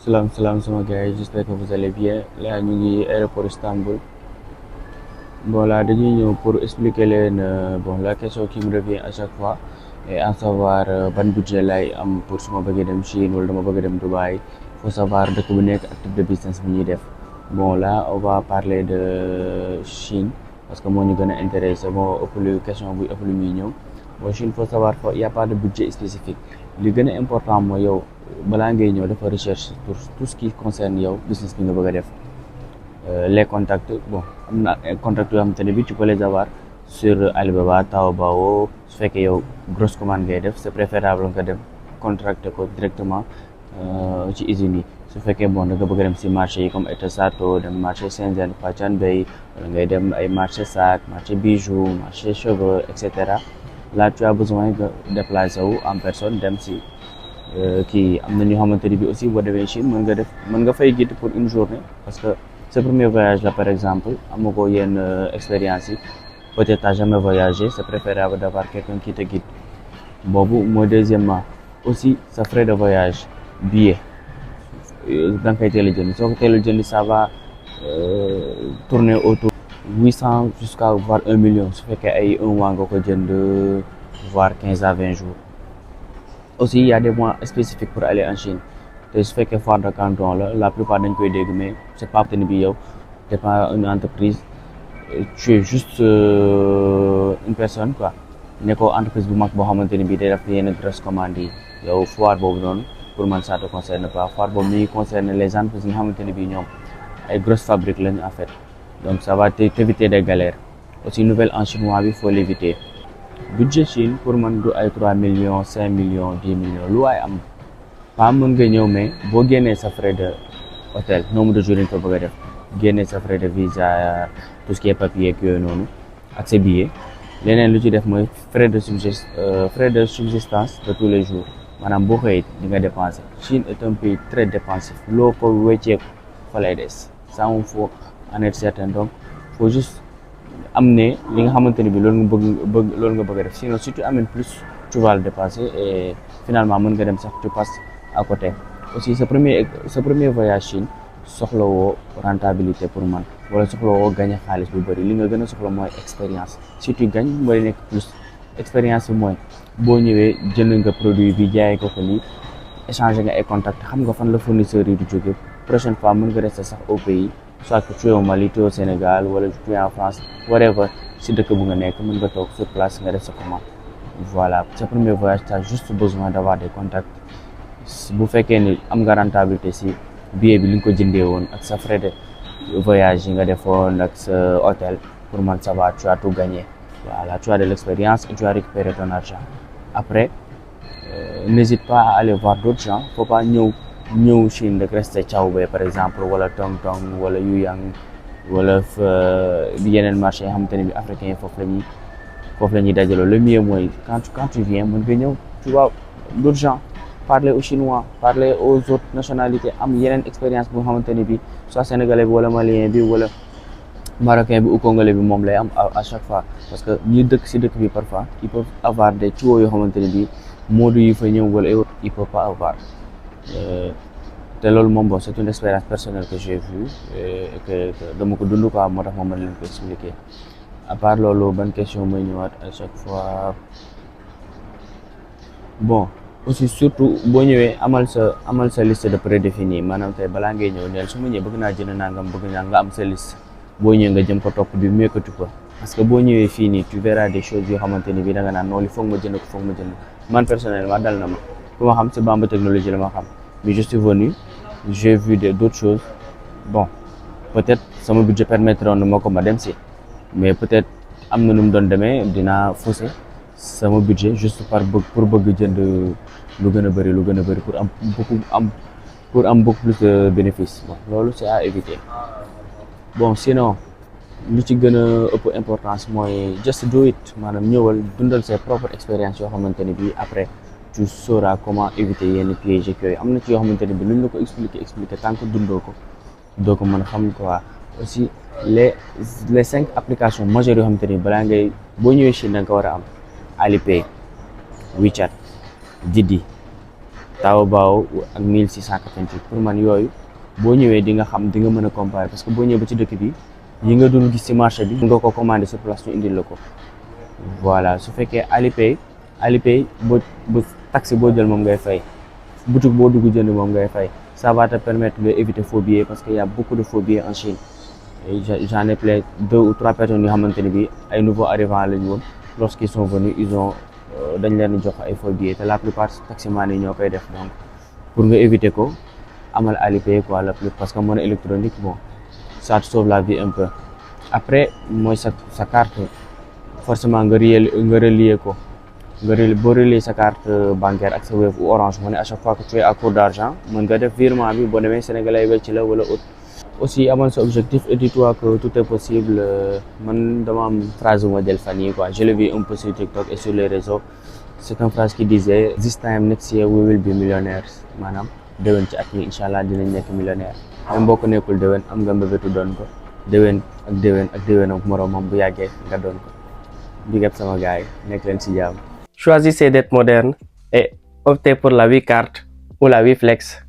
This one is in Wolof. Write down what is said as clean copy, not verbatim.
Salam sama gars yi, j'espère que vous allez bien. Là ñu ngi aéroport Istanbul. Bon là dañuy ñëw pour expliquer leen bon la question qui me revient à chaque fois et à savoir ban budget lay am pour su ma bëggee dem Chine wala dama bëgg dem Dubaï. Faut savoir dëkk bu nekk ak type de business bu ñuy def. Bon là on va parler de Chine parce que moo ñu gën a intéressé moo ëpp lu question buy ëpp lu muy ñëw. Bon Chine faut savoir il y a pas de budget spécifique li gën a important mooy yow balaa ngay ñëw dafa recherche pour tout ce qui concerne yow business bi nga bëgg a def. Les contacts bon am na contacts yoo xamante ne bi tu peux les avoir sur Alibaba Taobao su fekkee yow grosse commande ngay def c'est préférable nga dem contracter ko directement ci usines yi su fekkee bon da nga bëgg a dem si marché yi comme Etasato dem marché Shenzhen Pachanbei wala ngay dem ay marché sac marché bijoux marché cheveux et cetera là tu as besoin de déplacer wu en personne dem si kii am na ñoo xamante ne bi aussi boo demee Chine mën nga fay guide pour une journée parce que ce premier voyage là par exemple amagoo yenn expérience yi peut-être t'as jamais voyagé c'est préférable d'avoir quelqu'un qui te guide boobu mooy deuxièmement aussi sa frais de voyage billet da nga koy teel a jënd soo ko teel a jënd ça va tourner autour 800 jusqu'à voire 1 million su fekkee ay un mois nga ko jënd voire 15 à 20 jours aussi il y a des mois spécifiques pour aller en Chine te su fekkee foire de Canton la plupart dañ koy dégg mais c'est pas que ni bi yow t'es pas une entreprise tu es juste une personne quoi nekkoo entreprise bu mag boo xamante ni bi day def yenn grosse commande yi yow foire boobu noonu pour man ça te concerne pas foire boobu mi ngi concerne les entreprises yi nga xamante ni bi ñoom ay grosses fabriques lañu en fait donc ça va t'éviter des galères aussi nouvelle en chinois bi faut l'éviter budget Chine pour man du ay 3 millions 5 millions 10 millions lu waay am pas mën nga ñëw mais boo génnee sa frais de hôtel nombre de jours yi nga ko bëgg a def génnee sa frais de visa tout ce qui est papier ak yooyu noonu ak sa billet leneen lu ci def mooy frais de subsistance de tous les jours maanaam boo xëyee di nga dépenser Chine est un pays très dépensif loo ko wecceeku fa lay des ça il faut en être certain donc faut juste am ne li nga xamante ni bi loolu nga bëgg a def sinon si tu amènes plus tu vas le dépasser et finalement mën nga dem sax tu passes à côté aussi sa premier voyage Chine soxlawoo rentabilité pour man wala soxlawoo gagner xaalis bu bëri li nga gën a soxla mooy expérience si tu gagnes mooy nekk plus expérience bi mooy boo ñëwee jënd nga produit bi jaay ko lii échanger nga ay contact xam nga fan la fournisseur yi du jóge prochaine fois mën nga rester sax au pays soit que tu es au Mali tu es au Sénégal wala tu es en France whatever si dëkk bu nga nekk mën nga toog sur place nga def sa commande voilà sa premier voyage tu as juste besoin d'avoir des contacts bu fekkee ni am nga rentabilité si billet bi li nga ko jëndee woon ak sa frais de voyage yi nga defoon ak sa hôtel pour man ça va tu as tout gagné voilà tu as de l'expérience et tu as récupéré ton argent après n'hésite pas à aller voir d'autres gens faut pas ñëw Chine rek rester Chaobei par exemple wala Tongtong wala Yuyang wala yeneen marché yi xamante ne bi africains yi foofu la ñuy dajaloo le mieux mooy quand tu viens mën nga ñëw tu vois d'autres gens parler aux Chinois parler aux autres nationalités am yeneen expérience bu nga xamante ne bi soit sénégalais bi wala malien bi wala marocain bi ou congolais bi moom lay am à chaque fois parce que ñi dëkk si dëkk bi parfois ils peuvent avoir des tuyaux yoo xamante ne bi moodu yi fa ñëw wala ils peuvent pas avoir te loolu moom bon c'est une expérience personnelle que j'ai vue et que dama ko dund quoi moo tax ma mën leen ko expliquer à part loolu ban question mooy ñëwaat à chaque fois bon aussi surtout boo ñëwee amal sa liste de prédéfinis maanaam tey balaa ngay ñëw neel su ma ñëwee bëgg naa jënd nangam bëgg naa nga am sa liste boo ñëwee nga jëm ko topp du mieux que tu peux parce que boo ñëwee fii nii tu verras des choses yoo xamante ni bi da nga naan noonu foog ma jënd man personnellement dal na ma fu ma xam si Bamba Technologie la ma xam mais je suis venu j'ai vu d'autres choses bon peut-être sama budget permettre na ma ko ma dem si mais peut-être am na nu mu doon demee dinaa fausser sama budget juste pour bëgg jënd lu gën a bëri pour am beaucoup plus de bénéfices bon loolu c'est à éviter bon sinon lu ci gën a ëpp importance mooy just do it maanaam ñëwal dundal ses propres expériences yoo xamante ni bii après tu sauras comment éviter yenn pièges ak yooyu am na ci yoo xamante ni bii luñ la ko expliquer tant que dundoo ko doo ko mën a xam quoi aussi les 5 applications majeures yoo xamante ni balaa ngay boo ñëwee Chine da nga ko war a am Alipay WeChat Didi Taobao ak 1688 pour man yooyu boo ñëwee di nga xam di nga mën a comparer parce que boo ñëwee ba ci dëkk bi yi nga dul gis ci marché bi nga ko commander sur place ñu indil la ko. Voilà su fekkee Alipay bu taxi boo jël moom ngay fay boutique boo dugg jënd moom ngay fay ça va te permettre de éviter faux billets parce que y a beaucoup de faux billets en Chine et j'en ai plein 2 ou 3 personnes yoo xamante ne bi ay nouveaux arrivants lañu woon lorsqu'ils sont venus ils ont dañ leen jox ay faux billets te la plupart taximan yi ñoo koy def donc pour nga éviter ko amal Alipay quoi la plus parce que monnaie électronique bon ça te sauve la vie un peu. Après mooy sa carte forcément nga relier ko boo relier sa carte bancaire ak sa Wave ou Orange Money à chaque fois que tu es à court d'argent mën nga def virement bi boo demee Sénégalais wecc la wala autre. Aussi amoon sa objectif et dis-toi que tout est possible. Man dama am phrase bu ma jël fan yi quoi je l'ai vu un peu sur TikTok et sur les réseaux. C'est une phrase qui disait this time next year we will be millionaires maanaam déwén ci at mi incha allah dinañ nekk millionnaire même boo ko nekkul déwén am nga mbébétu doon ko déwén ak moroomam bu yàggee nga doon ko. Big up sama gars yi nekk leen ci jàmm. Choisissez d'être moderne et optez pour la Wii Card ou la Wii Flex.